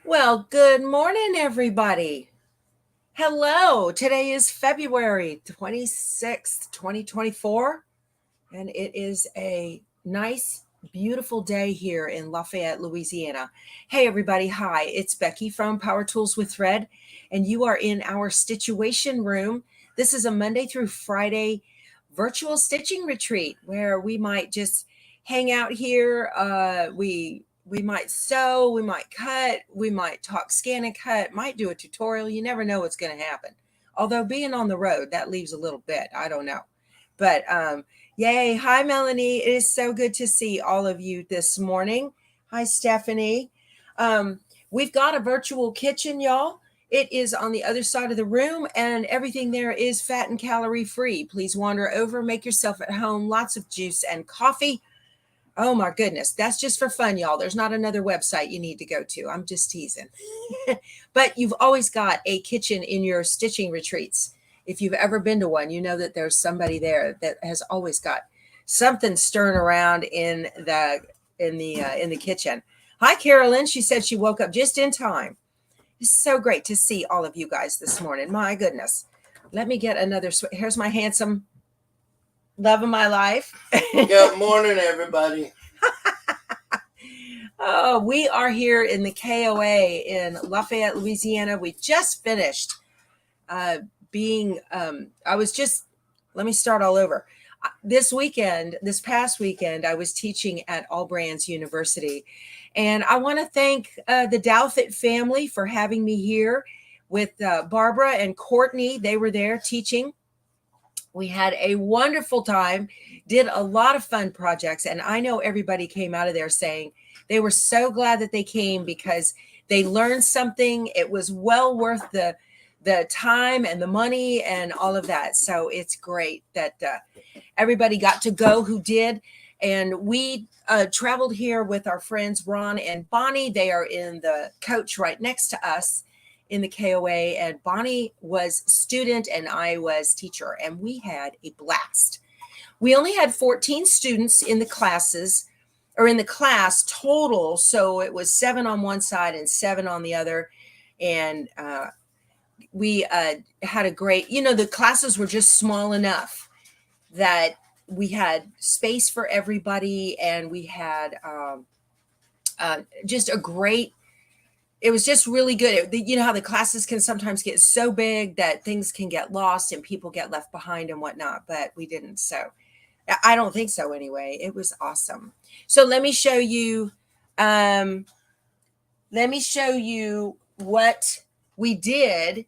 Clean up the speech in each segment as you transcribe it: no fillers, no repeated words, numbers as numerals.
Well, good morning, everybody. Hello. Today is February 26th, 2024, and it is a nice, beautiful day here in Lafayette, Louisiana. Hey, everybody. Hi, it's Becky from Power Tools with Thread, and you are in our Stitchuation room. This is a Monday through Friday virtual stitching retreat where we might just hang out here. We might sew, we might cut, we might talk scan and cut, might do a tutorial. You never know what's going to happen. Although being on the road, that leaves a little bit. I don't know. But yay. Hi, Melanie. It is so good to see all of you this morning. Hi, Stephanie. Um, we've got a virtual kitchen, y'all. It is on the other side of the room, and everything there is fat and calorie free. Please wander over, make yourself at home, lots of juice and coffee. Oh my goodness, that's just for fun, y'all. There's not another website you need to go to. I'm just teasing. But you've always got a kitchen in your stitching retreats. If you've ever been to one, you know that there's somebody there that has always got something stirring around in the kitchen. Hi, Carolyn. She said she woke up just in time. It's so great to see all of you guys this morning. My goodness. Let me get another. Here's my handsome love of my life. Good morning, everybody. Oh, we are here in the KOA in Lafayette, Louisiana. We just finished uh, I was just, let me start all over. This past weekend, I was teaching at Allbrands University. And I want to thank the Douthit family for having me here with Barbara and Courtney. They were there teaching. We had a wonderful time, did a lot of fun projects, and I know everybody came out of there saying they were so glad that they came because they learned something. It was well worth the time and the money and all of that. So it's great that everybody got to go who did. And we traveled here with our friends Ron and Bonnie. They are in the coach right next to us in the KOA, and Bonnie was student and I was teacher, and we had a blast. We only had 14 students in the classes or in the class total, so it was 7 on one side and 7 on the other. And we had a great, the classes were just small enough that we had space for everybody, and we had just a great, it was just really good. You know how the classes can sometimes get so big that things can get lost and people get left behind and whatnot, but we didn't. So I don't think so anyway. It was awesome. So let me show you. Um, let me show you what we did.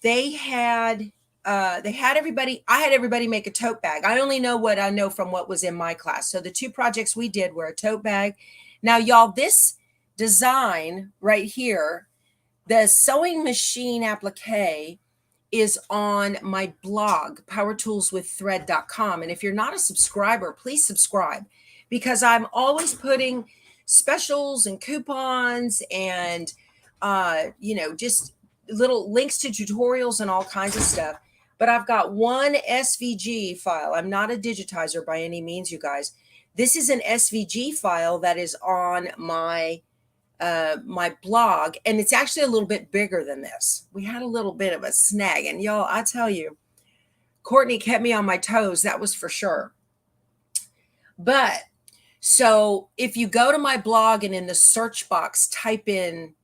They had everybody, I had everybody make a tote bag. I only know what I know from what was in my class. So the two projects we did were a tote bag. Now, y'all, this design right here, the sewing machine applique, is on my blog, powertoolswiththread.com. And if you're not a subscriber, please subscribe, because I'm always putting specials and coupons and just little links to tutorials and all kinds of stuff. But I've got one SVG file. I'm not a digitizer by any means, you guys. This is an SVG file that is on my blog, and it's actually a little bit bigger than this. We had a little bit of a snag, and y'all, I tell you, Courtney kept me on my toes, that was for sure. But so if you go to my blog and in the search box type in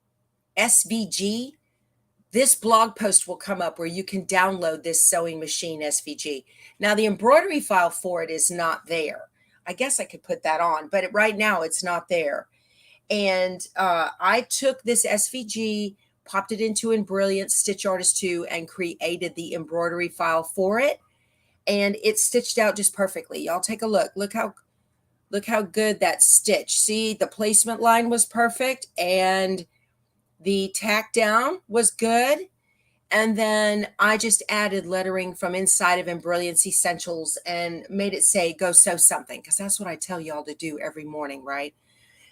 SVG, this blog post will come up where you can download this sewing machine SVG. Now, the embroidery file for it is not there. I guess I could put that on, but right now it's not there. And I took this SVG, popped it into Brilliant Stitch Artist 2, and created the embroidery file for it. And it stitched out just perfectly. Y'all take a look. Look how good that stitch. See, the placement line was perfect, and the tack down was good. And then I just added lettering from inside of Embrilliance Essentials and made it say, go sew something, because that's what I tell y'all to do every morning, right?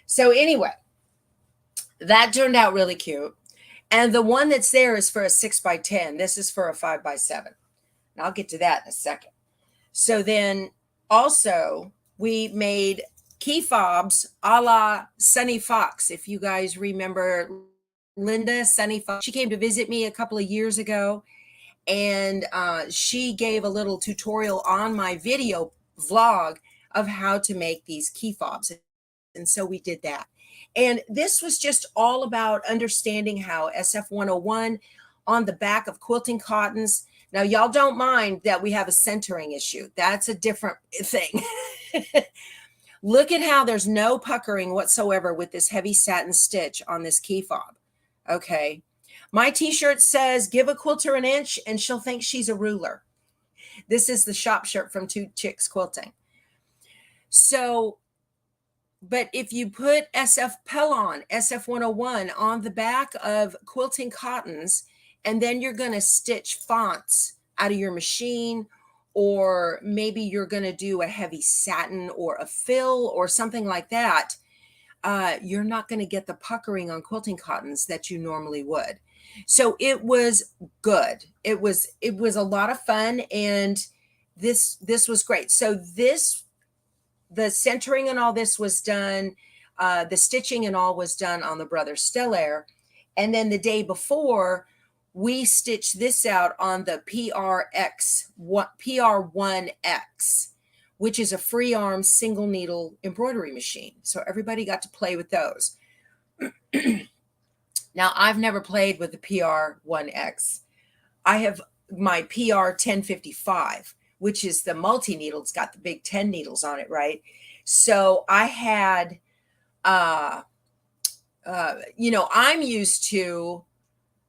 So anyway, that turned out really cute. And the one that's there is for a 6x10. This is for a 5x7. And I'll get to that in a second. So then also we made key fobs a la Sunny Fox. If you guys remember Linda Sunny Fox. She came to visit me a couple of years ago, and she gave a little tutorial on my video vlog of how to make these key fobs. And so we did that. And this was just all about understanding how SF-101 on the back of quilting cottons. Now, y'all don't mind that we have a centering issue. That's a different thing. Look at how there's no puckering whatsoever with this heavy satin stitch on this key fob. Okay. My t-shirt says, give a quilter an inch and she'll think she's a ruler. This is the shop shirt from Two Chicks Quilting. So, but if you put SF Pellon, SF-101 on the back of quilting cottons, and then you're going to stitch fonts out of your machine, or maybe you're going to do a heavy satin or a fill or something like that, you're not going to get the puckering on quilting cottons that you normally would. So it was good. It was a lot of fun, and this was great. So the centering and all this was done, the stitching and all was done on the Brothers Stellaire. And then the day before, we stitched this out on the PR1X, which is a free arm single needle embroidery machine. So everybody got to play with those. Now, I've never played with the PR1X. I have my PR1055, which is the multi-needle. It's got the big 10 needles on it, right? So I had, I'm used to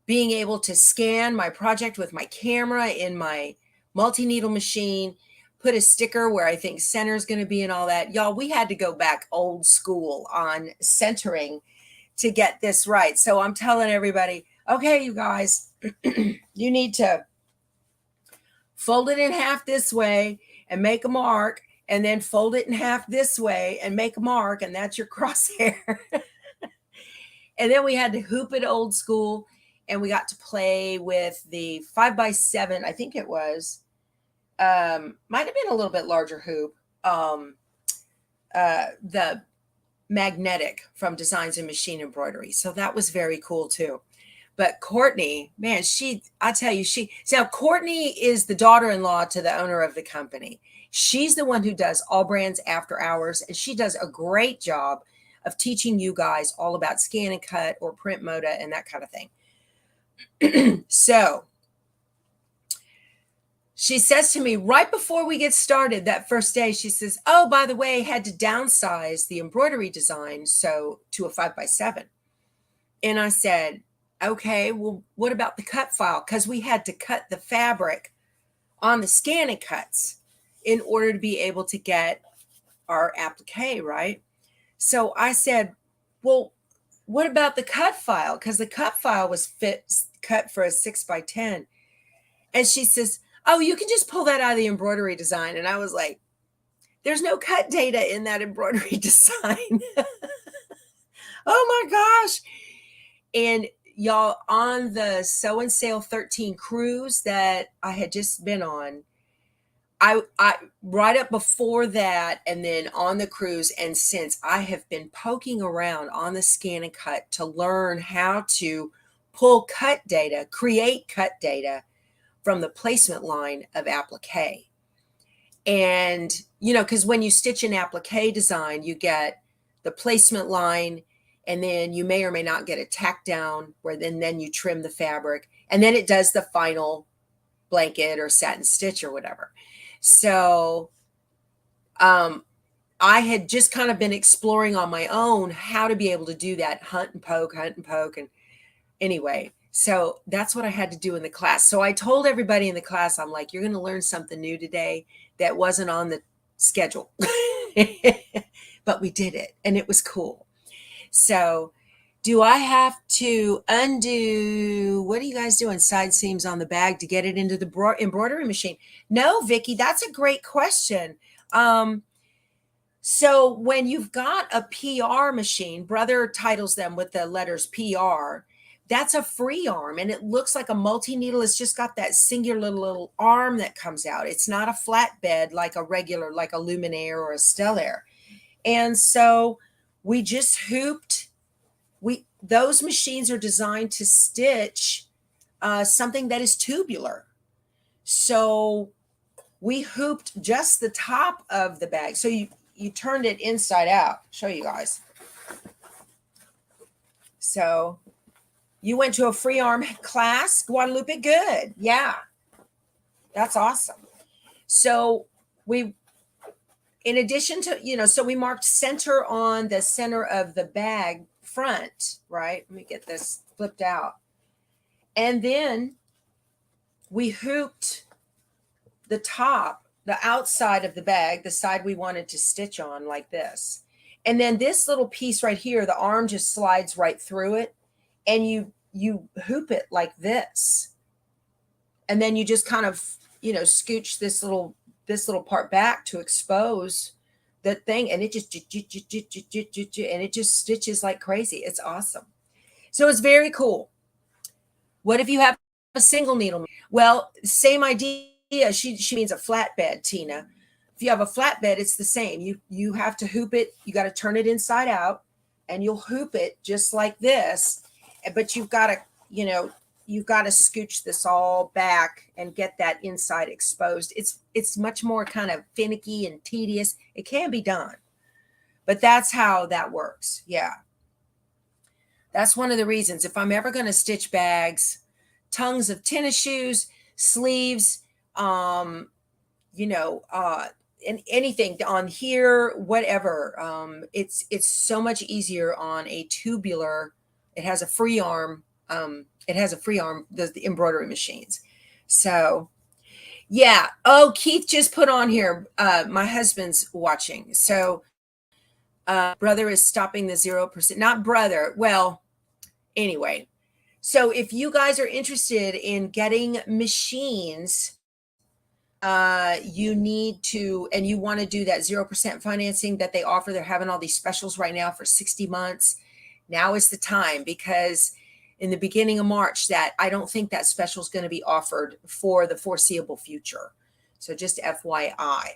being able to scan my project with my camera in my multi-needle machine, put a sticker where I think center is going to be and all that. Y'all, we had to go back old school on centering to get this right. So I'm telling everybody, okay, you guys, you need to fold it in half this way and make a mark, and then fold it in half this way and make a mark, and that's your crosshair. And then we had to hoop it old school, and we got to play with the 5x7, I think it was. Might have been a little bit larger hoop. The magnetic from Designs and Machine Embroidery. So that was very cool too. But Courtney, man, I tell you, now Courtney is the daughter-in-law to the owner of the company. She's the one who does Allbrands after hours, and she does a great job of teaching you guys all about scan and cut or print moda and that kind of thing. So she says to me right before we get started that first day, she says, oh, by the way, I had to downsize the embroidery design to a 5x7. And I said, okay, well, what about the cut file? Because we had to cut the fabric on the scan and cuts in order to be able to get our applique, right? So I said, well, what about the cut file? Because the cut file was cut for a 6x10. And she says, oh, you can just pull that out of the embroidery design. And I was like, there's no cut data in that embroidery design. Oh my gosh. And y'all, on the Sew and Sail 13 cruise that I had just been on, I right up before that, and then on the cruise, and since, I have been poking around on the scan and cut to learn how to pull cut data, create cut data from the placement line of applique. And, because when you stitch an applique design, you get the placement line, and then you may or may not get a tack down where then you trim the fabric, and then it does the final blanket or satin stitch or whatever. So I had just kind of been exploring on my own how to be able to do that, hunt and poke. And anyway, so that's what I had to do in the class. So I told everybody in the class, I'm like, you're going to learn something new today that wasn't on the schedule. But we did it, and it was cool. So do I have to undo, what are you guys doing, side seams on the bag to get it into the embroidery machine? No, Vicki, that's a great question. So when you've got a PR machine, Brother titles them with the letters PR, that's a free arm, and it looks like a multi-needle. It's just got that singular little arm that comes out. It's not a flatbed like a regular, like a Luminaire or a Stellaire. And so we just hooped those machines are designed to stitch something that is tubular. So we hooped just the top of the bag. So you turned it inside out. Show you guys. So you went to a free arm class, Guadalupe. Good. Yeah. That's awesome. So we, in addition to, so we marked center on the center of the bag front, right? Let me get this flipped out. And then we hooped the top, the outside of the bag, the side we wanted to stitch on like this. And then this little piece right here, the arm just slides right through it, and you hoop it like this. And then you just kind of, scooch this little part back to expose the thing, and it just and it just stitches like crazy. It's awesome. So it's very cool. What if you have a single needle? Well, same idea. She means a flatbed, Tina. If you have a flatbed, it's the same. You have to hoop it. You got to turn it inside out, and you'll hoop it just like this. But you've got to, you've got to scooch this all back and get that inside exposed. It's much more kind of finicky and tedious. It can be done, but that's how that works. Yeah. That's one of the reasons. If I'm ever going to stitch bags, tongues of tennis shoes, sleeves, and anything on here, whatever. It's so much easier on a tubular. It has a free arm. The embroidery machines. So yeah. Oh, Keith just put on here. My husband's watching. So brother is stopping the 0%. Not brother. Well, anyway. So if you guys are interested in getting machines, you need to, and you want to do that 0% financing that they offer. They're having all these specials right now for 60 months. Now is the time, because in the beginning of March, that I don't think that special is going to be offered for the foreseeable future. So just FYI,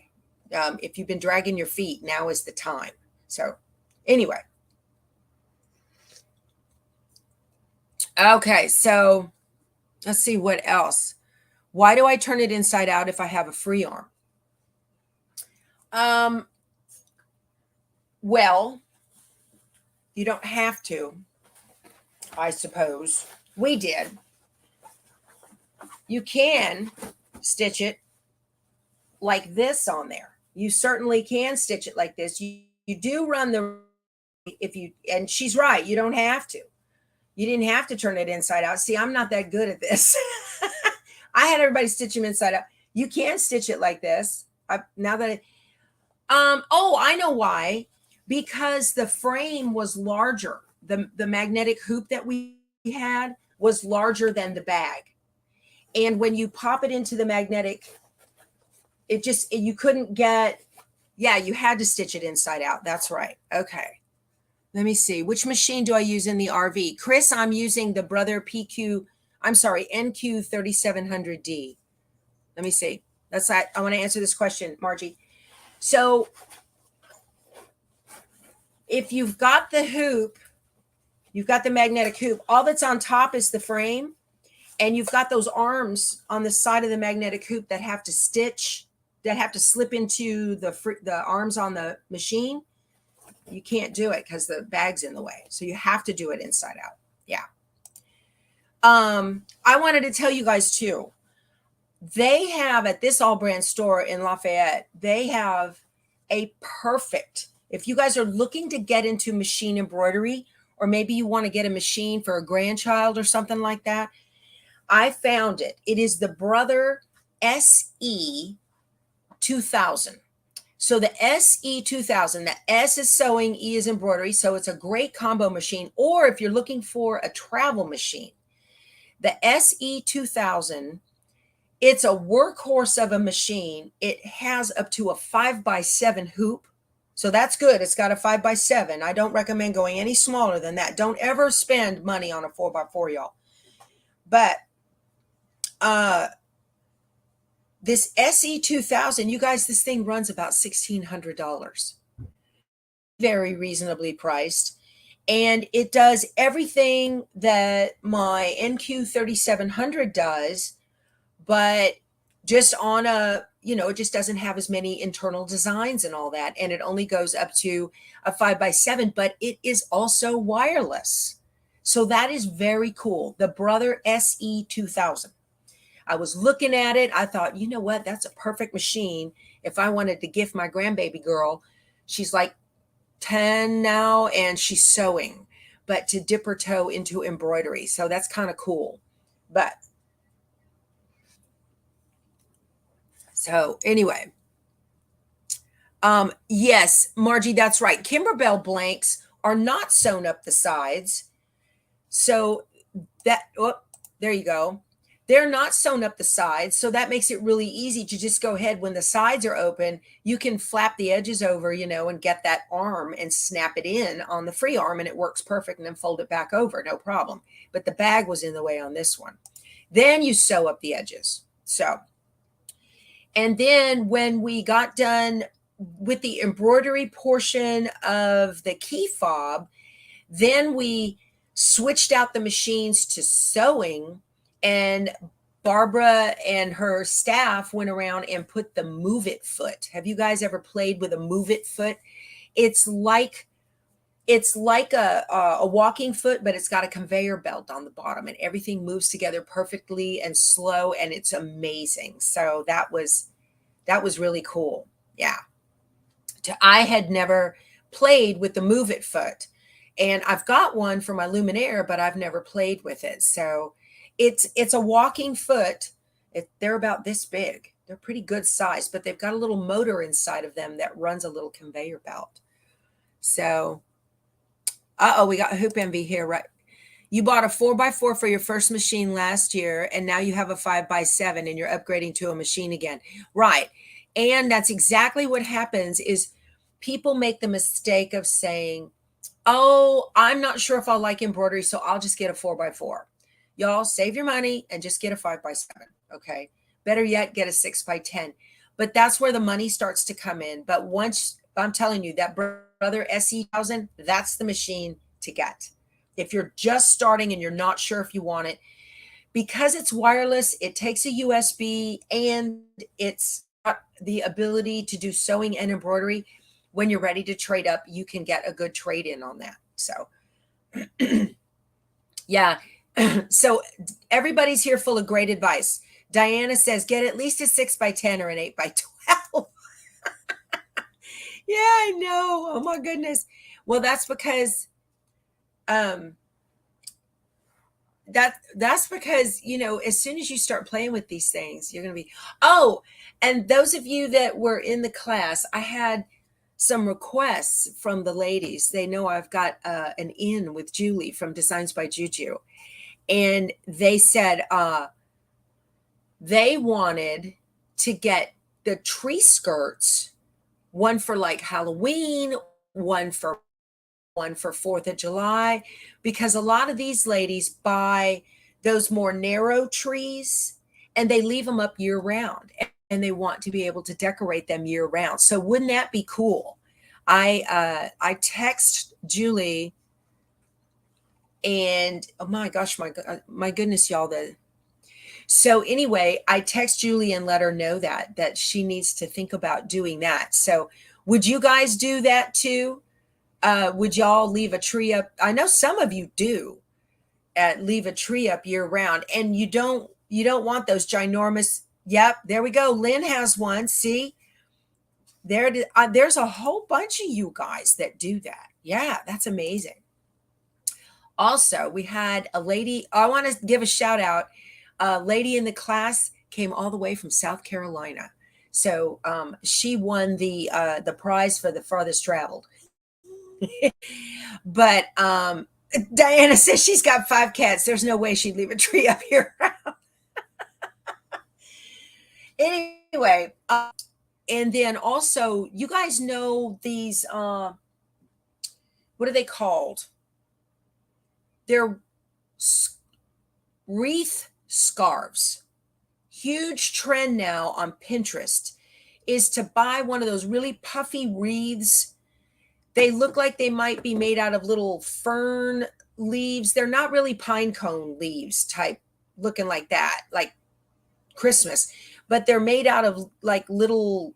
if you've been dragging your feet, now is the time. So anyway. Okay, so let's see what else. Why do I turn it inside out if I have a free arm? Well, you don't have to, I suppose. We did. You can stitch it like this on there. You certainly can stitch it like this. You do run the, and she's right, you don't have to. You didn't have to turn it inside out. See, I'm not that good at this. I had everybody stitch them inside out. You can stitch it like this. I know why. Because the frame was larger. The magnetic hoop that we had was larger than the bag. And when you pop it into the magnetic, you couldn't get, you had to stitch it inside out. That's right. Okay. Let me see. Which machine do I use in the RV? Chris, I'm using the Brother NQ 3700D. Let me see. I want to answer this question, Margie. So if you've got the hoop, you've got the magnetic hoop, all that's on top is the frame, and you've got those arms on the side of the magnetic hoop that have to slip into the arms on the machine. You can't do it because the bag's in the way. So you have to do it inside out. Yeah. I wanted to tell you guys too, they have at this Allbrands store in Lafayette, they have a perfect, if you guys are looking to get into machine embroidery, or maybe you want to get a machine for a grandchild or something like that, I found it. It is the Brother SE 2000. So the SE 2000, the S is sewing, E is embroidery. So it's a great combo machine. Or if you're looking for a travel machine, the SE 2000, it's a workhorse of a machine. It has up to a 5x7 hoop. So that's good. It's got a 5x7. I don't recommend going any smaller than that. Don't ever spend money on a 4x4, y'all. But this SE 2000, you guys, this thing runs about $1,600. Very reasonably priced. And it does everything that my NQ3700 does, but just on a, it just doesn't have as many internal designs and all that. And it only goes up to a 5x7, but it is also wireless. So that is very cool. The Brother SE2000. I was looking at it. I thought, you know what? That's a perfect machine. If I wanted to gift my grandbaby girl, she's like 10 now and she's sewing, but to dip her toe into embroidery. So that's kind of cool. But so anyway, yes, Margie, that's right. Kimberbell blanks are not sewn up the sides. So that, oh, there you go. They're not sewn up the sides. So that makes it really easy to just go ahead when the sides are open. You can flap the edges over, and get that arm and snap it in on the free arm and it works perfect, and then fold it back over. No problem. But the bag was in the way on this one. Then you sew up the edges. So, and then when we got done with the embroidery portion of the key fob, then we switched out the machines to sewing, and Barbara and her staff went around and put the Move It foot. Have you guys ever played with a Move It foot? It's like a walking foot, but it's got a conveyor belt on the bottom, and everything moves together perfectly and slow, and it's amazing. So that was really cool. Yeah. I had never played with the Move It foot. And I've got one for my Luminaire, but I've never played with it. So it's a walking foot. They're about this big. They're pretty good size, but they've got a little motor inside of them that runs a little conveyor belt. So, we got Hoop Envy here, right? You bought a 4x4 for your first machine last year, and now you have a 5x7, and you're upgrading to a machine again. Right. And that's exactly what happens is people make the mistake of saying, oh, I'm not sure if I'll like embroidery, so I'll just get a 4x4. Y'all save your money and just get a 5x7. Okay. Better yet, get a 6x10. But that's where the money starts to come in. But once, I'm telling you, that Brother SE1000, that's the machine to get. If you're just starting and you're not sure if you want it, because it's wireless, it takes a USB, and it's got the ability to do sewing and embroidery. When you're ready to trade up, you can get a good trade in on that. So, yeah. So everybody's here full of great advice. Diana says, get at least a 6x10 or an 8x12. Yeah, I know. Oh my goodness. Well, that's because, that's because, as soon as you start playing with these things, you're going to be, and those of you that were in the class, I had some requests from the ladies. They know I've got an in with Julie from Designs by Juju. And they said they wanted to get the tree skirts, one for like Halloween, one for 4th of July, because a lot of these ladies buy those more narrow trees and they leave them up year round, and they want to be able to decorate them year round. So wouldn't that be cool? I text Julie, and oh my gosh, my goodness, y'all. So anyway, I text Julie and let her know that she needs to think about doing that. So would you guys do that too? Would y'all leave a tree up? I know some of you do leave a tree up year round, and you don't want those ginormous. Yep, there we go. Lynn has one. See, there's a whole bunch of you guys that do that. Yeah, that's amazing. Also, we had a lady. I want to give a shout out. A lady in the class came all the way from South Carolina, so she won the prize for the farthest traveled. But Diana says she's got 5 cats. There's no way she'd leave a tree up here. Anyway, and then also, you guys know these, what are they called? They're wreath scarves. Huge trend now on Pinterest is to buy one of those really puffy wreaths They look like they might be made out of little fern leaves. They're not really pine cone leaves type looking like that, like Christmas, but they're made out of like little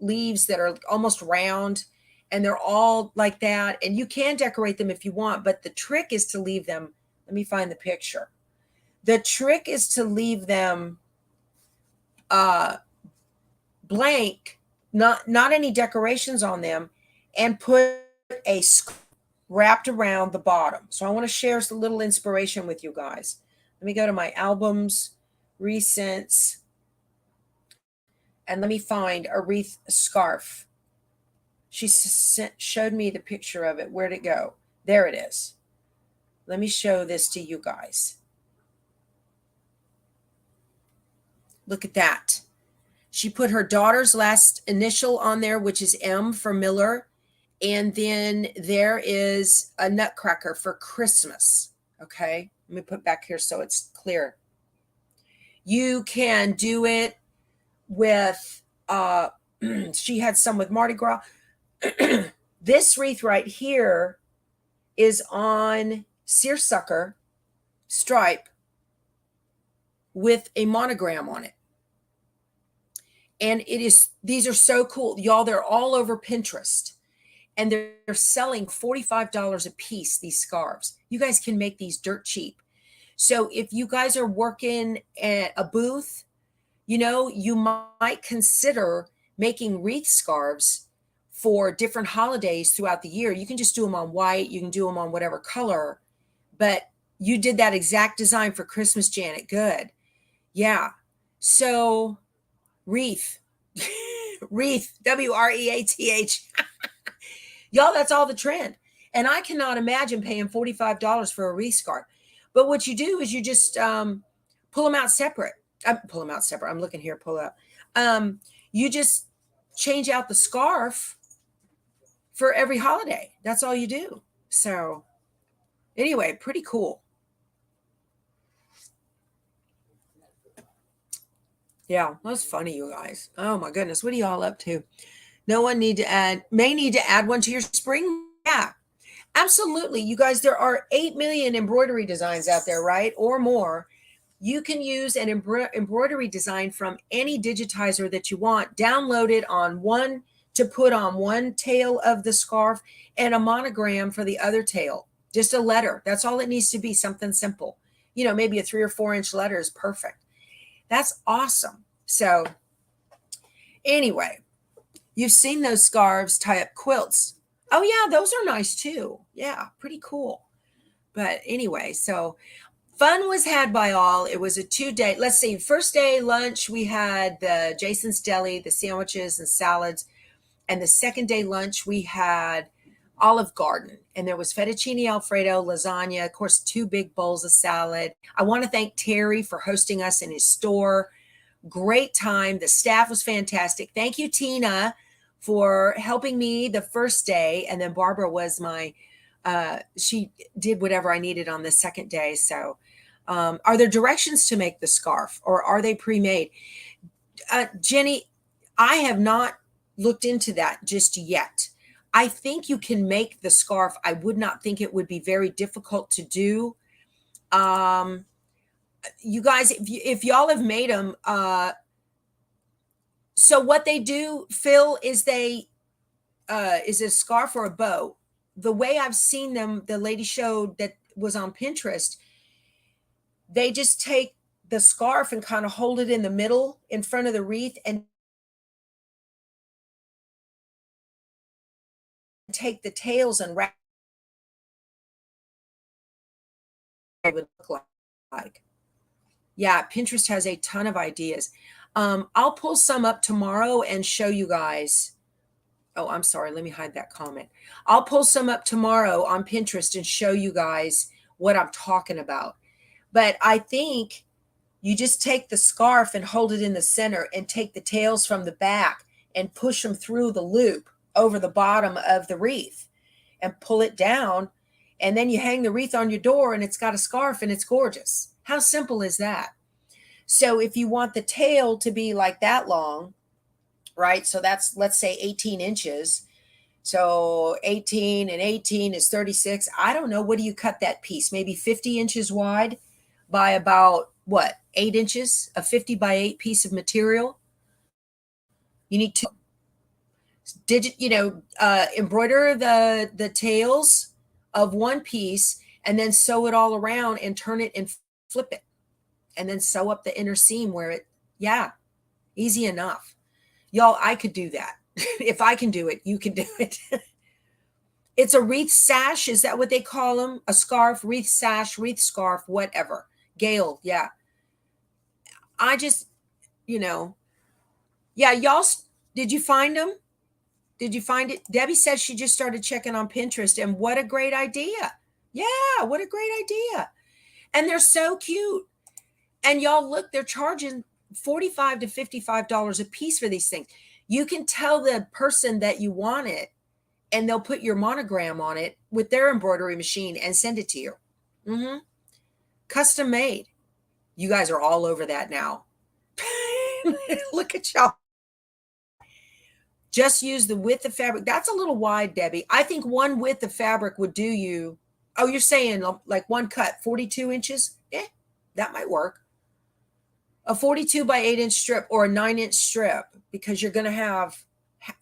leaves that are almost round, and they're all like that. And you can decorate them if you want, but the trick is to leave them. Let me find the picture. The trick is to leave them blank, not any decorations on them, and put a wrapped around the bottom. So I want to share a little inspiration with you guys. Let me go to my albums, recents, and let me find a wreath scarf. She showed me the picture of it. Where'd it go? There it is. Let me show this to you guys. Look at that. She put her daughter's last initial on there, which is M for Miller. And then there is a nutcracker for Christmas. Okay. Let me put back here so it's clear. You can do it with, she had some with Mardi Gras. This wreath right here is on seersucker stripe with a monogram on it. And these are so cool. Y'all, they're all over Pinterest. And they're selling $45 a piece, these scarves. You guys can make these dirt cheap. So if you guys are working at a booth, you might consider making wreath scarves for different holidays throughout the year. You can just do them on white. You can do them on whatever color. But you did that exact design for Christmas, Janet. Good. Yeah. So wreath, wreath, W-R-E-A-T-H. Y'all, that's all the trend. And I cannot imagine paying $45 for a wreath scarf. But what you do is you just pull them out separate. Pull them out separate. I'm looking here, pull out. You just change out the scarf for every holiday. That's all you do. So anyway, pretty cool. Yeah, that's funny, you guys. Oh my goodness. What are y'all up to? No one may need to add one to your spring. Yeah, absolutely. You guys, there are 8 million embroidery designs out there, right? Or more. You can use an embroidery design from any digitizer that you want, download it on one to put on one tail of the scarf and a monogram for the other tail. Just a letter. That's all it needs to be, something simple. Maybe a 3 or 4 inch letter is perfect. That's awesome. So anyway, you've seen those scarves tie up quilts. Oh yeah, those are nice too. Yeah, pretty cool. But anyway, so fun was had by all. It was a 2-day. Let's see. First day lunch, we had the Jason's Deli, the sandwiches and salads. And the second day lunch, we had Olive Garden. And there was fettuccine Alfredo, lasagna, of course, 2 big bowls of salad. I want to thank Terry for hosting us in his store. Great time. The staff was fantastic. Thank you, Tina, for helping me the first day. And then Barbara was she did whatever I needed on the second day. So are there directions to make the scarf, or are they pre-made? Jenny, I have not looked into that just yet. I think you can make the scarf. I would not think it would be very difficult to do. You guys, if y'all have made them, so what they do, Phil, is is a scarf or a bow. The way I've seen them, the lady showed that was on Pinterest, they just take the scarf and kind of hold it in the middle in front of the wreath and take the tails and wrap it would look like. Yeah, Pinterest has a ton of ideas. I'll pull some up tomorrow and show you guys. Oh, I'm sorry. Let me hide that comment. I'll pull some up tomorrow on Pinterest and show you guys what I'm talking about. But I think you just take the scarf and hold it in the center and take the tails from the back and push them through the loop over the bottom of the wreath and pull it down. And then you hang the wreath on your door and it's got a scarf and it's gorgeous. How simple is that? So if you want the tail to be like that long, right? So that's, let's say 18 inches, So 18 and 18 is 36. I don't know. What do you cut that piece? Maybe 50 inches wide by about what? 8 inches, a 50 by 8 piece of material. You need to embroider the tails of one piece and then sew it all around and turn it and flip it and then sew up the inner seam where it, yeah, easy enough. Y'all, I could do that. If I can do it, you can do it. It's a wreath sash. Is that what they call them? A scarf, wreath sash, wreath scarf, whatever. Gale, yeah. I just, yeah, y'all, did you find them? Did you find it? Debbie says she just started checking on Pinterest, and what a great idea. Yeah, what a great idea. And they're so cute. And y'all, look, they're charging $45 to $55 a piece for these things. You can tell the person that you want it, and they'll put your monogram on it with their embroidery machine and send it to you. Mm-hmm. Custom made. You guys are all over that now. Look at y'all. Just use the width of fabric. That's a little wide, Debbie. I think one width of fabric would do you. Oh, you're saying like one cut, 42 inches? That might work. A 42 by 8 inch strip or a 9-inch strip, because you're going to have,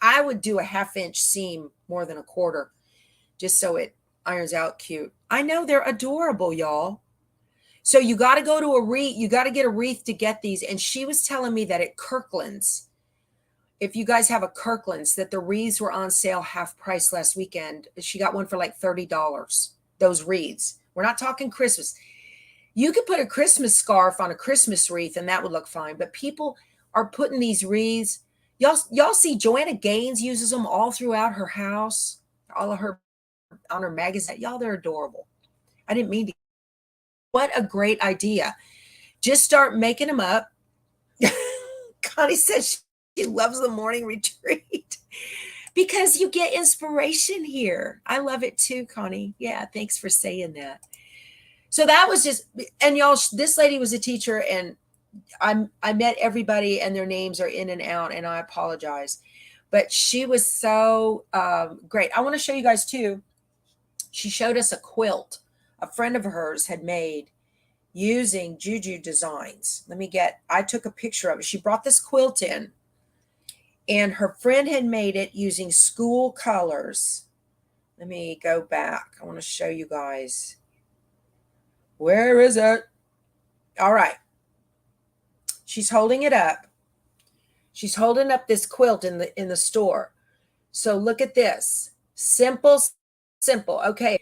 I would do a 1/2 inch seam more than a quarter, just so it irons out cute. I know they're adorable, y'all. So you got to go to a wreath. You got to get a wreath to get these. And she was telling me that at Kirkland's, if you guys have a Kirkland's, that the wreaths were on sale half price last weekend. She got one for like $30. Those wreaths. We're not talking Christmas. You could put a Christmas scarf on a Christmas wreath and that would look fine. But people are putting these wreaths. Y'all see Joanna Gaines uses them all throughout her house, all of her on her magazine. Y'all, they're adorable. I didn't mean to. What a great idea. Just start making them up. Connie says she loves the morning retreat because you get inspiration here. I love it too, Connie. Yeah, thanks for saying that. So that was just, and y'all, this lady was a teacher, and I met everybody and their names are in and out, and I apologize. But she was so great. I want to show you guys too. She showed us a quilt a friend of hers had made using Juju designs. I took a picture of it. She brought this quilt in, and her friend had made it using school colors. Let me go back. I want to show you guys. Where is it? All right. She's holding it up. She's holding up this quilt in the store. So look at this. Simple. Okay.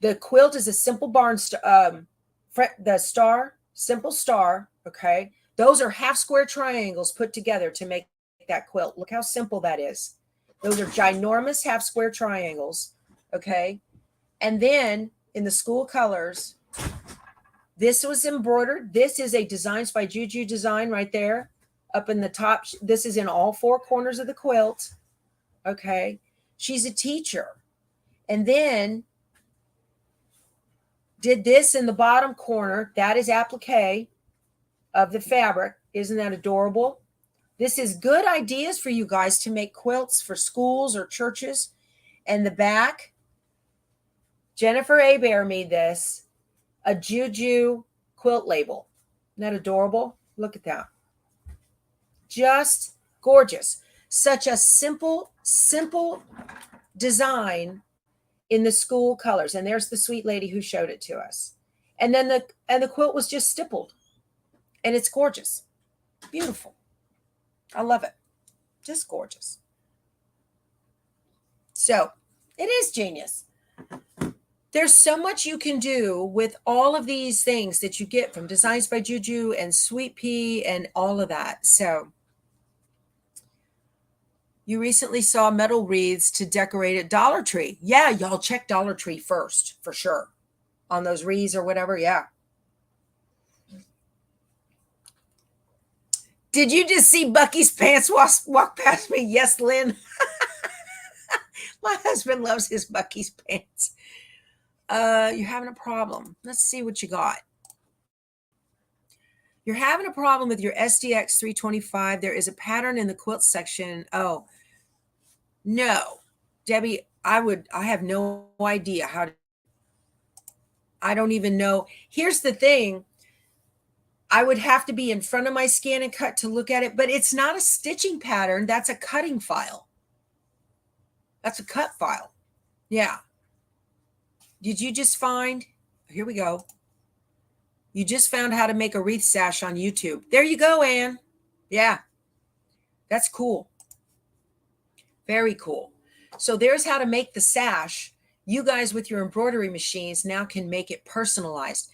The quilt is a simple barn the star, simple star. Okay. Those are half square triangles put together to make that quilt. Look how simple that is. Those are ginormous half square triangles. Okay. And then in the school colors, this was embroidered. This is a Designs by Juju design right there up in the top. This is in all 4 corners of the quilt. Okay. She's a teacher. And then did this in the bottom corner. That is applique of the fabric. Isn't that adorable? This is good ideas for you guys to make quilts for schools or churches. And the back, Jennifer Abear made this, a Juju quilt label. Isn't that adorable? Look at that. Just gorgeous. Such a simple design in the school colors. And there's the sweet lady who showed it to us. And then the quilt was just stippled. And it's gorgeous. Beautiful. I love it. Just gorgeous. So it is genius. There's so much you can do with all of these things that you get from Designs by Juju and Sweet Pea and all of that. So you recently saw metal wreaths to decorate at Dollar Tree. Yeah, y'all check Dollar Tree first, for sure. On those wreaths or whatever, yeah. Did you just see Bucky's pants walk past me? Yes, Lynn. My husband loves his Bucky's pants. You're having a problem. Let's see what you got. You're having a problem with your SDX 325. There is a pattern in the quilt section. Oh, no. Debbie, I have no idea how to, I don't even know. Here's the thing. I would have to be in front of my scan and cut to look at it, but it's not a stitching pattern. That's a cutting file. That's a cut file. Yeah. Did you just find, here we go. You just found how to make a wreath sash on YouTube. There you go, Anne. Yeah. That's cool. Very cool. So there's how to make the sash. You guys with your embroidery machines now can make it personalized.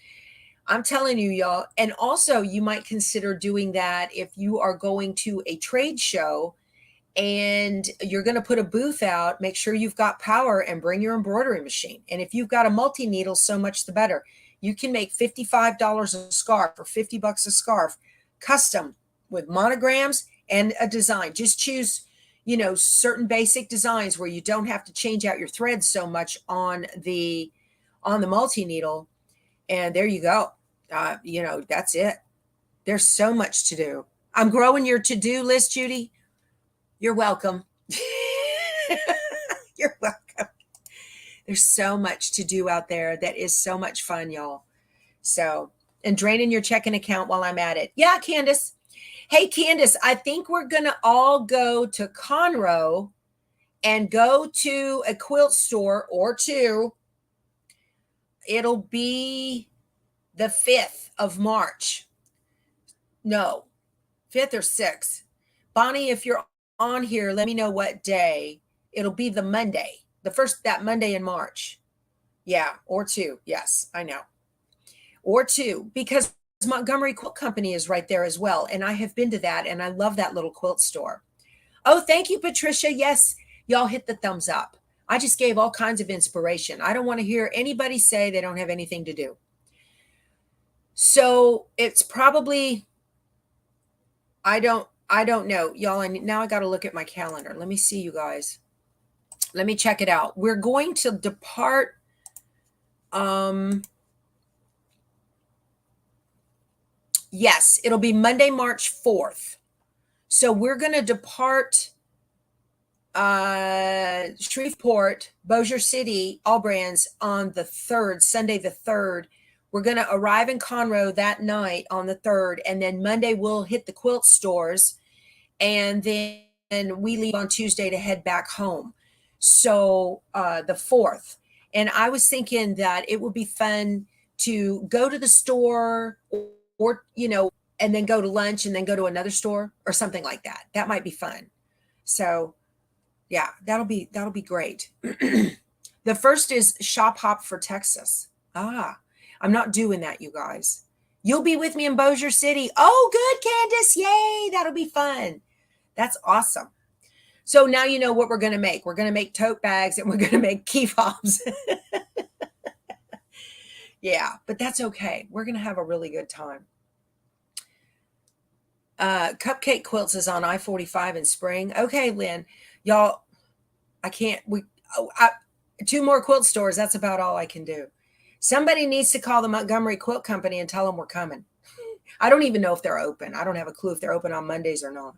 I'm telling you, y'all. And also, you might consider doing that if you are going to a trade show and you're going to put a booth out. Make sure you've got power and bring your embroidery machine. And if you've got a multi-needle, so much the better. You can make $55 a scarf or $50 a scarf, custom with monograms and a design. Just choose, certain basic designs where you don't have to change out your threads so much on the multi-needle. And there you go. That's it. There's so much to do. I'm growing your to-do list, Judy. You're welcome. You're welcome. There's so much to do out there that is so much fun, y'all. So, and draining your checking account while I'm at it. Yeah, Candace. Hey, Candace, I think we're going to all go to Conroe and go to a quilt store or two. It'll be the 5th of March. No, 5th or 6th. Bonnie, if you're on here, let me know what day. It'll be the Monday, that Monday in March. Yeah, or 2. Yes, I know. Or 2, because Montgomery Quilt Company is right there as well. And I have been to that, and I love that little quilt store. Oh, thank you, Patricia. Yes, y'all hit the thumbs up. I just gave all kinds of inspiration. I don't want to hear anybody say they don't have anything to do. So it's probably, I don't know, y'all. Now I got to look at my calendar. Let me see, you guys. Let me check it out. We're going to depart. Yes, it'll be Monday, March 4th. So we're going to depart Shreveport, Bossier City, Allbrands on the 3rd, Sunday the 3rd. We're going to arrive in Conroe that night on the 3rd, and then Monday we'll hit the quilt stores, and then we leave on Tuesday to head back home. So the 4th. And I was thinking that it would be fun to go to the store or and then go to lunch and then go to another store or something like that. That might be fun. So yeah, that'll be great. The 1st is Shop Hop for Texas. I'm not doing that, you guys. You'll be with me in Bossier City. Oh, good, Candace. Yay, that'll be fun. That's awesome. So now you know what we're going to make. We're going to make tote bags and we're going to make key fobs. Yeah, but that's okay. We're going to have a really good time. Cupcake Quilts is on I-45 in spring. Okay, Lynn. Y'all, I can't. 2 more quilt stores. That's about all I can do. Somebody needs to call the Montgomery Quilt Company and tell them we're coming. I don't even know if they're open. I don't have a clue if they're open on Mondays or not.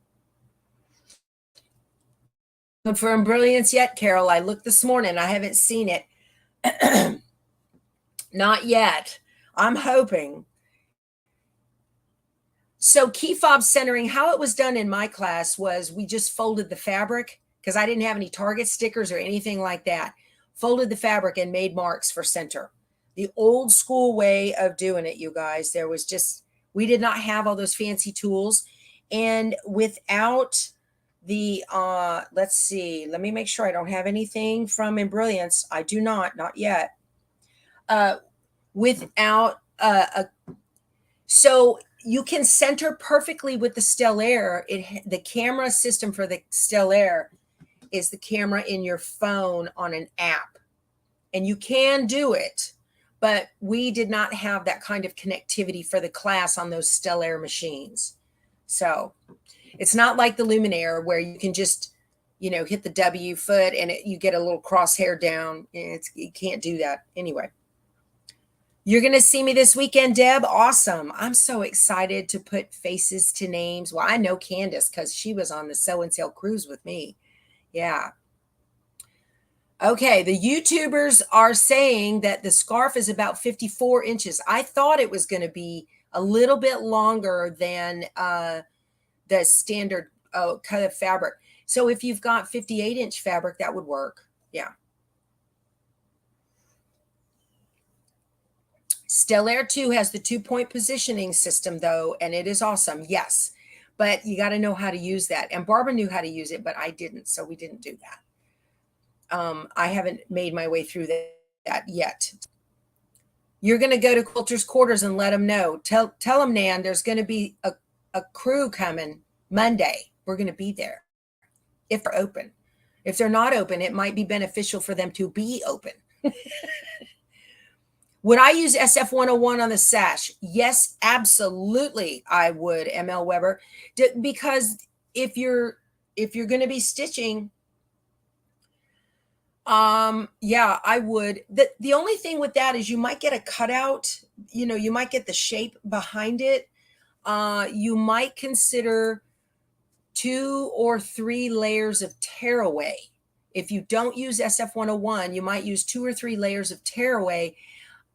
Confirmed brilliance yet, Carol? I looked this morning. I haven't seen it. Not yet. I'm hoping. So key fob centering, how it was done in my class was we just folded the fabric because I didn't have any Target stickers or anything like that. Folded the fabric and made marks for center. The old school way of doing it, you guys. There was just, we did not have all those fancy tools. And without the, let's see, let me make sure I don't have anything from Embrilliance. I do not yet. Without, so you can center perfectly with the Stellaire. The camera system for the Stellaire is the camera in your phone on an app. And you can do it, but we did not have that kind of connectivity for the class on those Stellaire machines. So it's not like the Luminaire where you can just, hit the W foot and you get a little crosshair down. You can't do that anyway. You're going to see me this weekend, Deb. Awesome. I'm so excited to put faces to names. Well, I know Candace because she was on the Sew and Sail cruise with me. Yeah. Okay, the YouTubers are saying that the scarf is about 54 inches. I thought it was going to be a little bit longer than the standard cut of fabric. So if you've got 58-inch fabric, that would work. Yeah. Stellaire 2 has the 2-point positioning system, though, and it is awesome. Yes. But you got to know how to use that. And Barbara knew how to use it, but I didn't. So we didn't do that. I haven't made my way through that yet. You're going to go to Quilter's Quarters and let them know. Tell them, Nan, there's going to be a crew coming Monday. We're going to be there if they're open. If they're not open, it might be beneficial for them to be open. Would I use SF 101 on the sash? Yes, absolutely I would, ML Weber. Because if you're going to be stitching, yeah, I would. The only thing with that is you might get a cutout, you might get the shape behind it. You might consider 2 or 3 layers of tearaway. If you don't use SF 101, you might use 2 or 3 layers of tearaway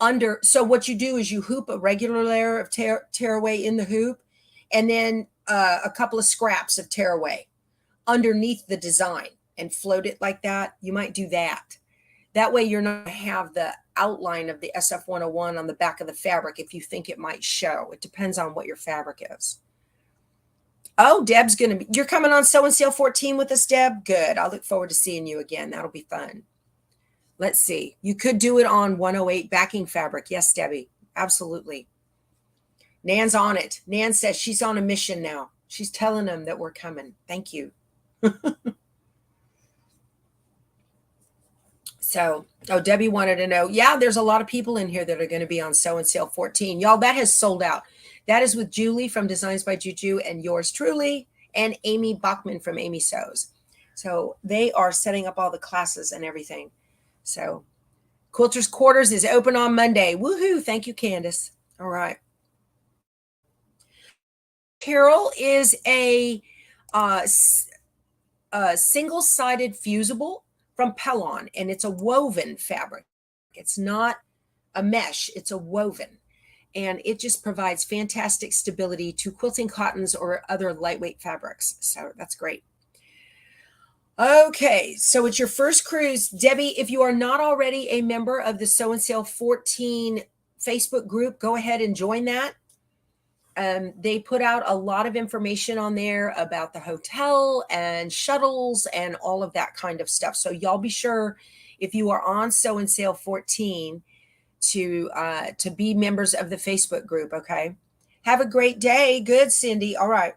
under. So what you do is you hoop a regular layer of tearaway in the hoop, and then a couple of scraps of tearaway underneath the design and float it like that. You might do that. That way you're not going to have the outline of the SF 101 on the back of the fabric if you think it might show. It depends on what your fabric is. Oh, Deb's going to be, you're coming on Sew and Sale 14 with us, Deb? Good. I'll look forward to seeing you again. That'll be fun. Let's see. You could do it on 108 backing fabric. Yes, Debbie. Absolutely. Nan's on it. Nan says she's on a mission now. She's telling them that we're coming. Thank you. So, Debbie wanted to know, yeah, there's a lot of people in here that are going to be on Sew and Sale 14. Y'all, that has sold out. That is with Julie from Designs by Juju and yours truly, and Amy Bachman from Amy Sews. So they are setting up all the classes and everything. So Quilter's Quarters is open on Monday. Woohoo. Thank you, Candace. All right. Carol is a single-sided fusible from Pellon, and it's a woven fabric. It's not a mesh, it's a woven. And it just provides fantastic stability to quilting cottons or other lightweight fabrics. So that's great. Okay, so it's your first cruise. Debbie, if you are not already a member of the Sew and Sale 14 Facebook group, go ahead and join that. They put out a lot of information on there about the hotel and shuttles and all of that kind of stuff. So y'all be sure, if you are on Sew and Sale 14, to be members of the Facebook group. Okay. Have a great day. Good, Cindy. All right.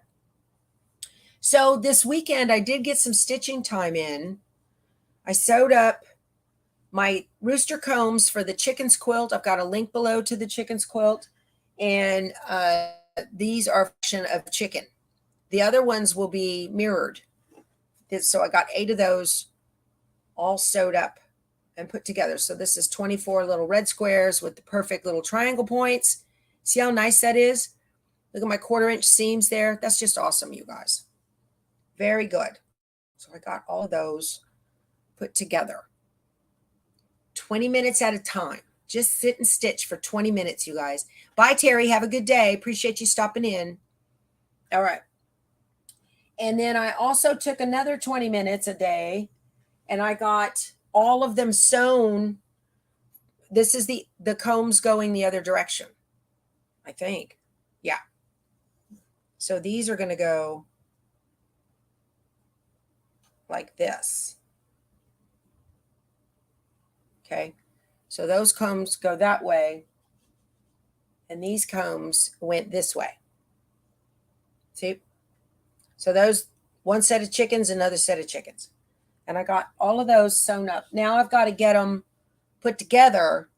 So this weekend I did get some stitching time in. I sewed up my rooster combs for the chicken's quilt. I've got a link below to the chicken's quilt, and these are a function of chicken. The other ones will be mirrored. So I got 8 of those all sewed up and put together. So this is 24 little red squares with the perfect little triangle points. See how nice that is? Look at my 1/4-inch seams there. That's just awesome, you guys. Very good. So I got all of those put together. 20 minutes at a time. Just sit and stitch for 20 minutes, you guys. Bye, Terry. Have a good day. Appreciate you stopping in. All right. And then I also took another 20 minutes a day, and I got all of them sewn. This is the combs going the other direction, I think. Yeah. So these are going to go like this. Okay. So those combs go that way, and these combs went this way. See? So those, one set of chickens, another set of chickens. And I got all of those sewn up. Now I've got to get them put together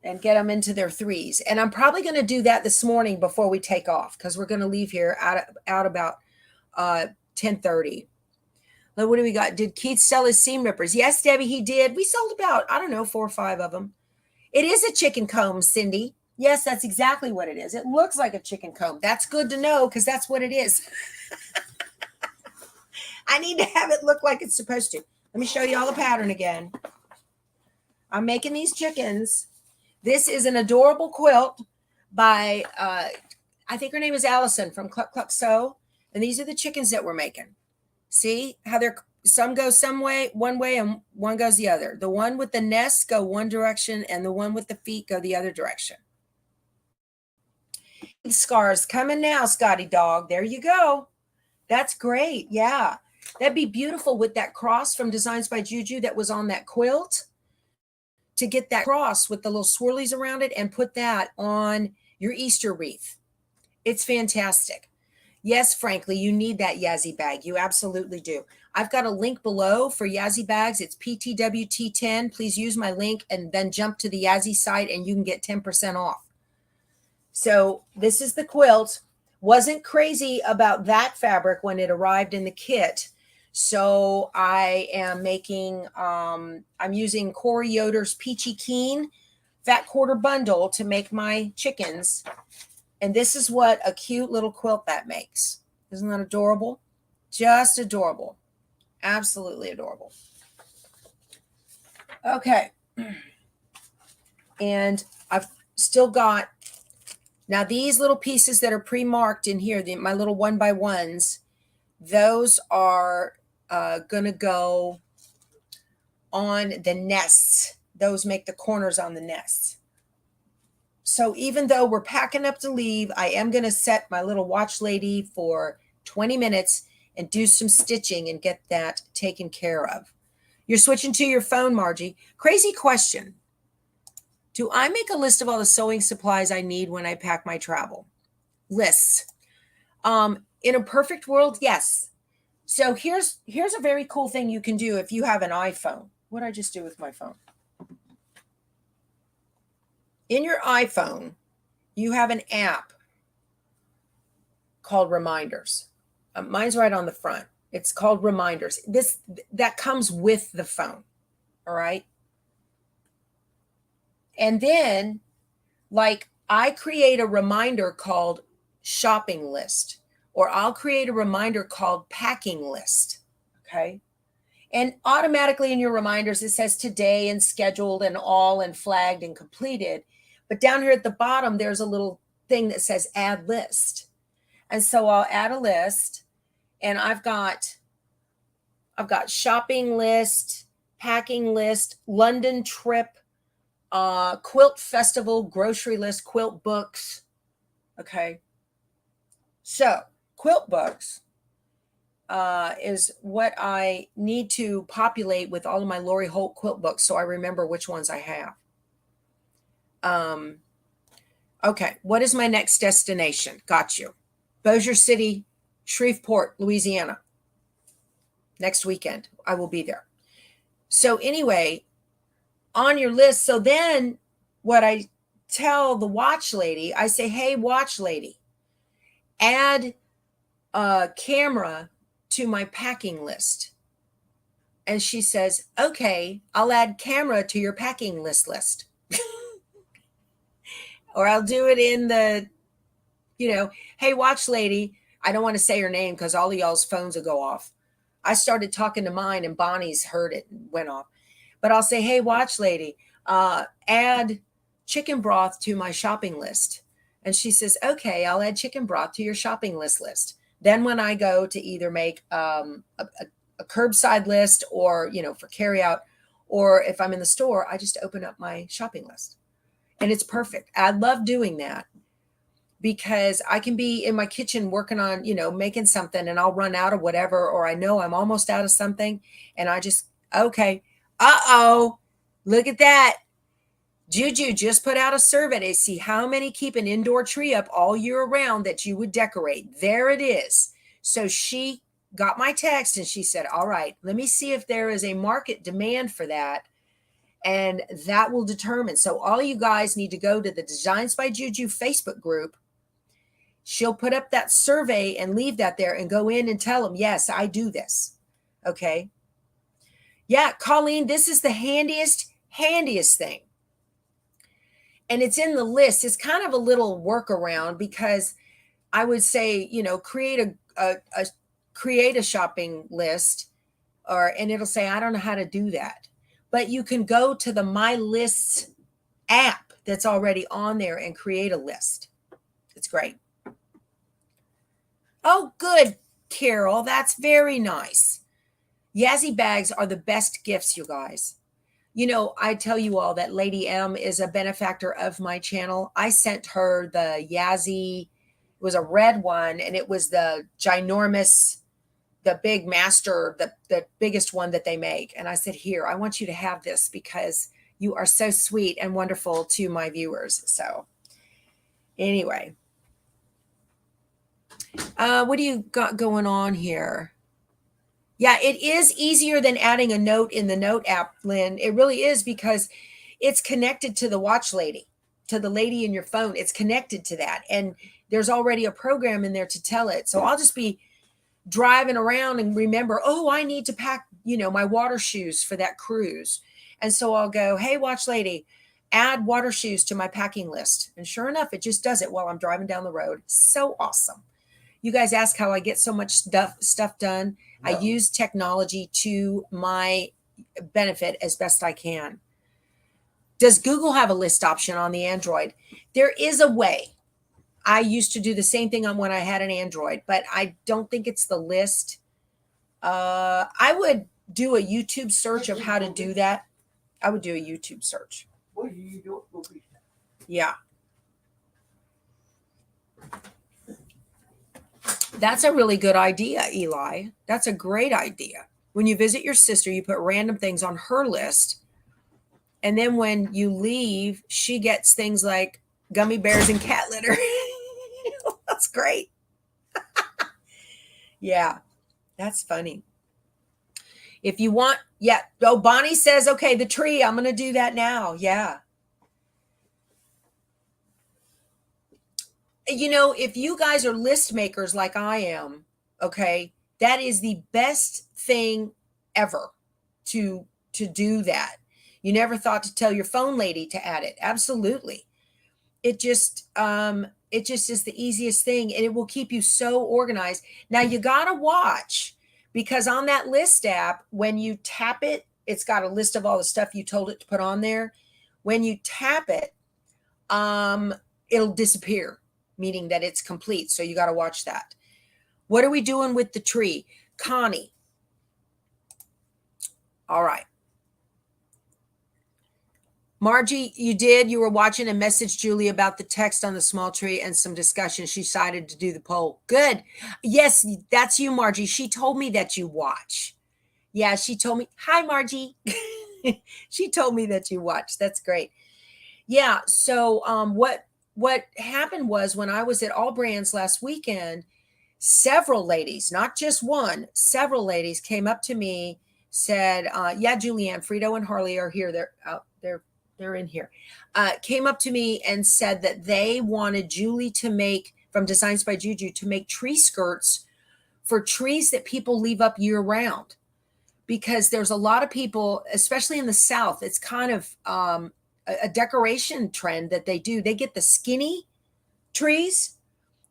and get them into their 3s. And I'm probably going to do that this morning before we take off, because we're going to leave here out about 10:30. What do we got? Did Keith sell his seam rippers? Yes, Debbie, he did. We sold about, 4 or 5 of them. It is a chicken comb, Cindy. Yes, that's exactly what it is. It looks like a chicken comb. That's good to know, because that's what it is. I need to have it look like it's supposed to. Let me show you all the pattern again. I'm making these chickens. This is an adorable quilt by, I think her name is Allison from Cluck Cluck Sew. And these are the chickens that we're making. See how they're, some go some way, one way, and one goes the other. The one with the nests go one direction, and the one with the feet go the other direction. Scars coming now, Scotty dog. There you go. That's great. Yeah. That'd be beautiful with that cross from Designs by Juju that was on that quilt, to get that cross with the little swirlies around it and put that on your Easter wreath. It's fantastic. Yes, frankly, you need that Yazzie bag. You absolutely do. I've got a link below for Yazzie bags. It's PTWT10. Please use my link and then jump to the Yazzie site and you can get 10% off. So this is the quilt. Wasn't crazy about that fabric when it arrived in the kit. So I am making, I'm using Corey Yoder's Peachy Keen Fat Quarter Bundle to make my chickens. And this is what a cute little quilt that makes. Isn't that adorable? Just adorable. Absolutely adorable. Okay. And I've still got, now these little pieces that are pre-marked in here, my little 1x1s, those are going to go on the nests. Those make the corners on the nests. So even though we're packing up to leave, I am going to set my little watch lady for 20 minutes and do some stitching and get that taken care of. You're switching to your phone, Margie. Crazy question. Do I make a list of all the sewing supplies I need when I pack my travel? Lists. In a perfect world, yes. So here's a very cool thing you can do if you have an iPhone. What did I just do with my phone? In your iPhone, you have an app called Reminders. Mine's right on the front. It's called Reminders. That comes with the phone. All right. And then, like, I create a reminder called shopping list, or I'll create a reminder called packing list. Okay. And automatically in your reminders, it says today and scheduled and all and flagged and completed. But down here at the bottom, there's a little thing that says add list. And so I'll add a list, and I've got shopping list, packing list, London trip, quilt festival, grocery list, quilt books. Okay. So quilt books is what I need to populate with all of my Lori Holt quilt books so I remember which ones I have. Okay, what is my next destination? Got you. Bossier City, Shreveport, Louisiana. Next weekend, I will be there. So anyway, on your list, so then what I tell the watch lady, I say, hey, watch lady, add a camera to my packing list. And she says, okay, I'll add camera to your packing list. Or I'll do it in the, hey, watch lady. I don't want to say her name because all of y'all's phones will go off. I started talking to mine and Bonnie's heard it and went off. But I'll say, hey, watch lady, add chicken broth to my shopping list. And she says, okay, I'll add chicken broth to your shopping list. Then when I go to either make a curbside list or, for carry out, or if I'm in the store, I just open up my shopping list. And it's perfect. I love doing that because I can be in my kitchen working on, making something and I'll run out of whatever, or I know I'm almost out of something. And I just, okay, look at that. Juju just put out a survey to see how many keep an indoor tree up all year round that you would decorate. There it is. So she got my text and she said, all right, let me see if there is a market demand for that. And that will determine. So all you guys need to go to the Designs by Juju Facebook group. She'll put up that survey and leave that there and go in and tell them, yes, I do this. Okay. Yeah, Colleen, this is the handiest thing. And it's in the list. It's kind of a little workaround because I would say, create a shopping list and it'll say, I don't know how to do that. But you can go to the My Lists app that's already on there and create a list. It's great. Oh, good, Carol. That's very nice. Yazzie bags are the best gifts, you guys. You know, I tell you all that Lady M is a benefactor of my channel. I sent her the Yazzie. It was a red one, and it was the ginormous, the big master, the biggest one that they make. And I said, here, I want you to have this because you are so sweet and wonderful to my viewers. So anyway, what do you got going on here? Yeah, it is easier than adding a note in the note app, Lynn. It really is, because it's connected to the watch lady, to the lady in your phone. It's connected to that. And there's already a program in there to tell it. So I'll just be driving around and remember, oh, I need to pack, my water shoes for that cruise. And so I'll go, hey, watch lady, add water shoes to my packing list. And sure enough, it just does it while I'm driving down the road. So awesome. You guys ask how I get so much stuff done. Yeah. I use technology to my benefit as best I can. Does Google have a list option on the Android? There is a way. I used to do the same thing on when I had an Android, but I don't think it's the list. I would do a YouTube search of how to do that. I would do a YouTube search. Yeah. That's a really good idea, Eli. That's a great idea. When you visit your sister, you put random things on her list. And then when you leave, she gets things like gummy bears and cat litter. That's great. Yeah, that's funny. If you want, yeah. Oh, Bonnie says, okay, the tree, I'm going to do that now. Yeah. If you guys are list makers like I am, okay, that is the best thing ever to do that. You never thought to tell your phone lady to add it. Absolutely. It just is the easiest thing, and it will keep you so organized. Now you got to watch, because on that list app, when you tap it, it's got a list of all the stuff you told it to put on there. When you tap it, it'll disappear, meaning that it's complete. So you got to watch that. What are we doing with the tree? Connie. All right. Margie, you were watching and messaged Julie about the text on the small tree and some discussion. She decided to do the poll. Good. Yes, that's you, Margie. She told me that you watch. Yeah, she told me. Hi, Margie. She told me that you watch. That's great. Yeah. So what happened was, when I was at Allbrands last weekend, several ladies, not just one, several ladies came up to me, said, yeah, Julianne, Frito and Harley are here. They're in here. Came up to me and said that they wanted Julie to make, from Designs by Juju, to make tree skirts for trees that people leave up year round. Because there's a lot of people, especially in the South, it's kind of a decoration trend that they do. They get the skinny trees.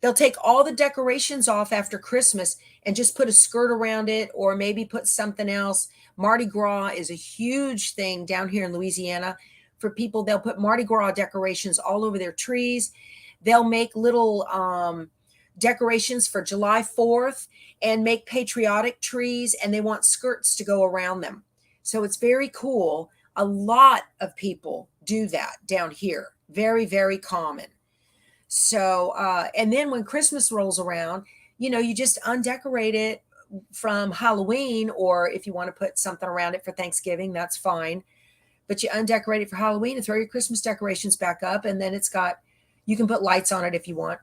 They'll take all the decorations off after Christmas and just put a skirt around it, or maybe put something else. Mardi Gras is a huge thing down here in Louisiana. For people, they'll put Mardi Gras decorations all over their trees. They'll make little decorations for July 4th and make patriotic trees, and they want skirts to go around them. So it's very cool. A lot of people do that down here. Very, very common. So, and then when Christmas rolls around, you just undecorate it from Halloween, or if you want to put something around it for Thanksgiving, that's fine. But you undecorate it for Halloween and throw your Christmas decorations back up. And then you can put lights on it if you want.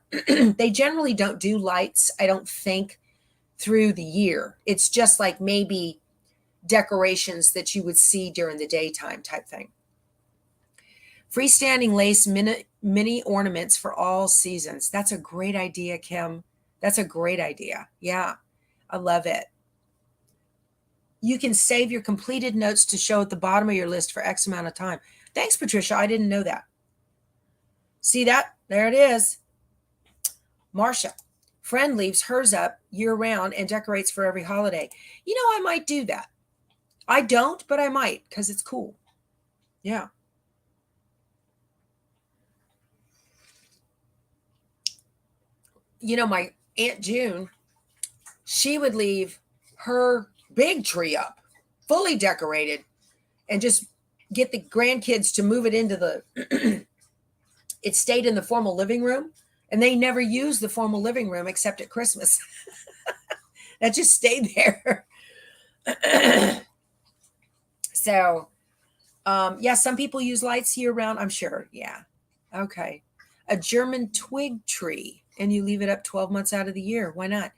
They generally don't do lights, I don't think, through the year. It's just like maybe decorations that you would see during the daytime type thing. Freestanding lace mini ornaments for all seasons. That's a great idea, Kim. That's a great idea. Yeah, I love it. You can save your completed notes to show at the bottom of your list for X amount of time. Thanks, Patricia. I didn't know that. See that? There it is. Marcia. Friend leaves hers up year round and decorates for every holiday. I might do that. I don't, but I might because it's cool. Yeah. My Aunt June, she would leave her big tree up, fully decorated, and just get the grandkids to move it into the it stayed in the formal living room, and they never used the formal living room except at Christmas. That just stayed there. So yeah, some people use lights year round, I'm sure. Yeah. Okay. A German twig tree, and you leave it up 12 months out of the year. Why not?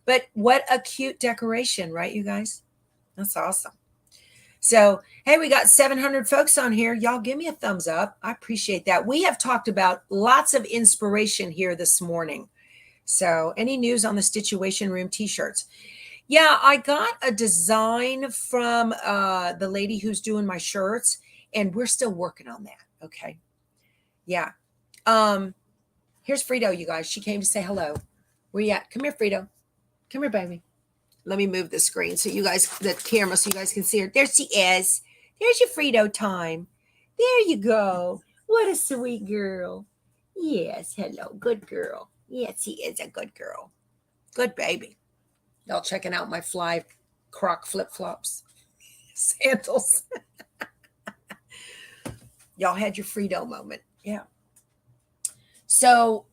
But what a cute decoration, right, you guys? That's awesome. So, hey, we got 700 folks on here. Y'all give me a thumbs up. I appreciate that. We have talked about lots of inspiration here this morning. So, any news on the Stitchuation Room t-shirts? Yeah, I got a design from the lady who's doing my shirts, and we're still working on that. Okay. Yeah. Here's Frito, you guys. She came to say hello. Where you at? Come here, Frito. Come here, baby. Let me move the screen so you guys, the camera, so you guys can see her. There she is. There's your Frito time. There you go. What a sweet girl. Yes, hello. Good girl. Yes, she is a good girl. Good baby. Y'all checking out my fly croc flip-flops. Sandals. Y'all had your Frito moment. Yeah. So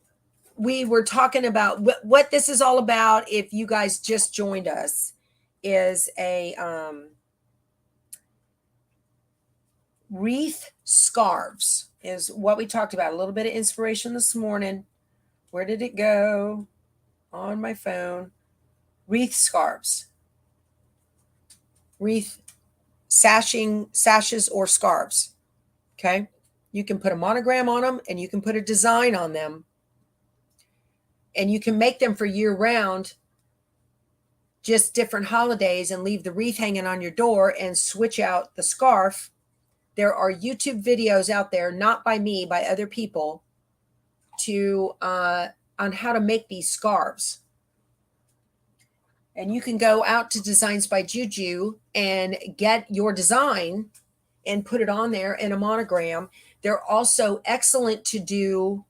we were talking about what this is all about. If you guys just joined us, is a wreath scarves is what we talked about. A little bit of inspiration this morning. Where did it go? On my phone. Wreath scarves. Wreath sashes or scarves. Okay. You can put a monogram on them, and you can put a design on them, and you can make them for year round, just different holidays, and leave the wreath hanging on your door and switch out the scarf. There are YouTube videos out there, not by me, by other people, on how to make these scarves. And you can go out to Designs by Juju and get your design and put it on there in a monogram. They're also excellent to do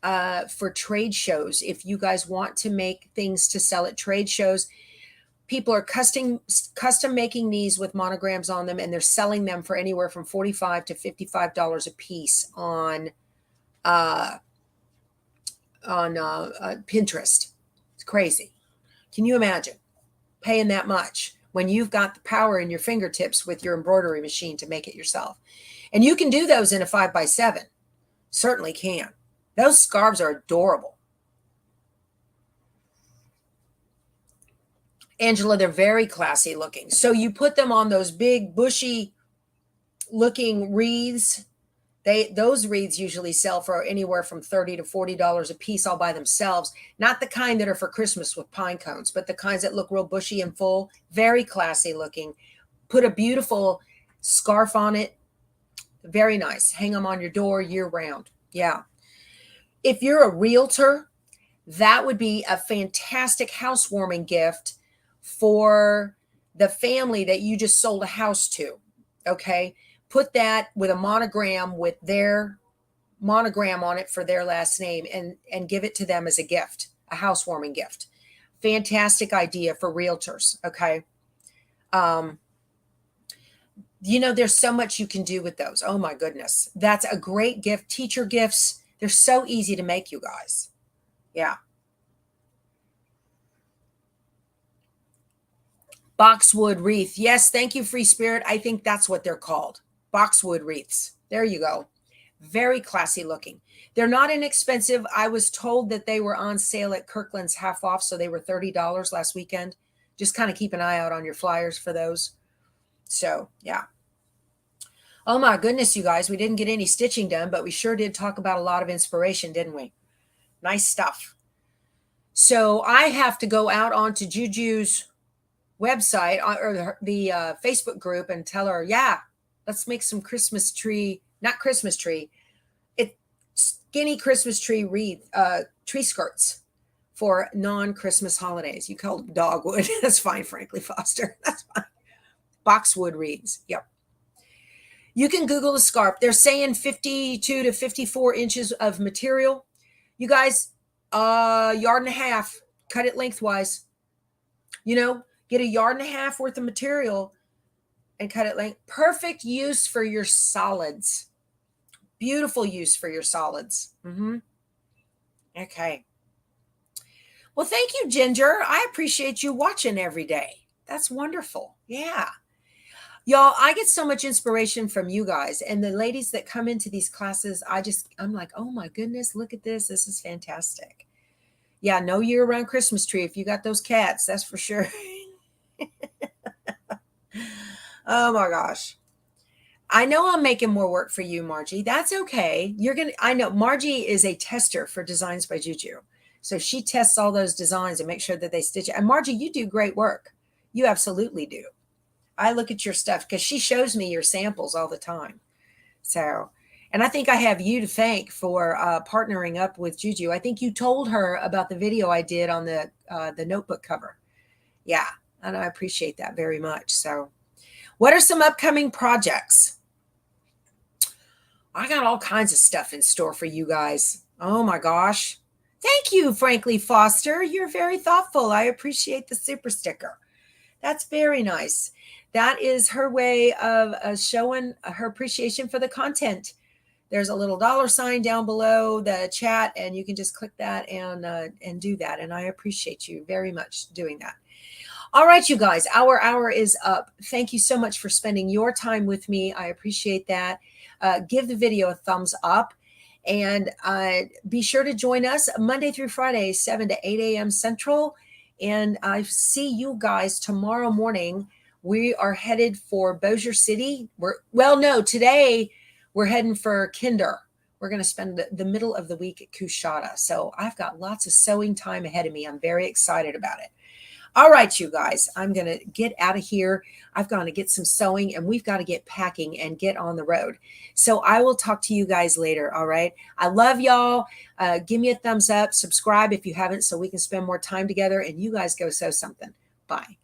for trade shows. If you guys want to make things to sell at trade shows, people are custom making these with monograms on them, and they're selling them for anywhere from $45 to $55 a piece on Pinterest. It's crazy. Can you imagine paying that much when you've got the power in your fingertips with your embroidery machine to make it yourself? And you can do those in a 5x7. Certainly can. Those scarves are adorable. Angela, they're very classy looking. So you put them on those big bushy looking wreaths. Those wreaths usually sell for anywhere from $30 to $40 a piece all by themselves. Not the kind that are for Christmas with pine cones, but the kinds that look real bushy and full. Very classy looking. Put a beautiful scarf on it. Very nice. Hang them on your door year round. Yeah. If you're a realtor, that would be a fantastic housewarming gift for the family that you just sold a house to. Okay. Put that with a monogram with their monogram on it for their last name, and give it to them as a gift, a housewarming gift. Fantastic idea for realtors. Okay. There's so much you can do with those. Oh my goodness. That's a great gift. Teacher gifts. They're so easy to make, you guys. Yeah. Boxwood wreath. Yes, thank you, Free Spirit. I think that's what they're called. Boxwood wreaths. There you go. Very classy looking. They're not inexpensive. I was told that they were on sale at Kirkland's half off, so they were $30 last weekend. Just kind of keep an eye out on your flyers for those. So, yeah. Oh my goodness, you guys. We didn't get any stitching done, but we sure did talk about a lot of inspiration, didn't we? Nice stuff. So I have to go out onto Juju's website or the Facebook group and tell her, yeah, let's make some Christmas tree, not Christmas tree, skinny Christmas tree wreath, tree skirts for non-Christmas holidays. You call them dogwood. That's fine, frankly, Foster. That's fine. boxwood reeds. Yep. You can Google the scarp. They're saying 52 to 54 inches of material. You guys, yard and a half, cut it lengthwise. You know, get a yard and a half worth of material and cut it length. Perfect use for your solids. Beautiful use for your solids. Okay. Well, thank you, Ginger. I appreciate you watching every day. That's wonderful. Yeah. Y'all, I get so much inspiration from you guys and the ladies that come into these classes. I'm like, oh my goodness, look at this. This is fantastic. Yeah, no year-round Christmas tree if you got those cats, that's for sure. Oh my gosh. I know I'm making more work for you, Margie. That's okay. I know Margie is a tester for Designs by Juju. So she tests all those designs and makes sure that they stitch it. And Margie, you do great work. You absolutely do. I look at your stuff because she shows me your samples all the time. So, and I think I have you to thank for partnering up with Juju. I think you told her about the video I did on the notebook cover. Yeah, and I appreciate that very much. So, what are some upcoming projects? I got all kinds of stuff in store for you guys. Oh my gosh. Thank you, Frankly Foster. You're very thoughtful. I appreciate the super sticker. That's very nice. That is her way of showing her appreciation for the content. There's a little $ down below the chat, and you can just click that and do that. And I appreciate you very much doing that. All right, you guys, our hour is up. Thank you so much for spending your time with me. I appreciate that. Give the video a thumbs up. And be sure to join us Monday through Friday, 7 to 8 a.m. Central. And I see you guys tomorrow morning. We are headed for Bossier City. Today we're heading for Kinder. We're going to spend the middle of the week at Coushatta. So I've got lots of sewing time ahead of me. I'm very excited about it. All right, you guys, I'm going to get out of here. I've got to get some sewing, and we've got to get packing and get on the road. So I will talk to you guys later, all right? I love y'all. Give me a thumbs up. Subscribe if you haven't so we can spend more time together, and you guys go sew something. Bye.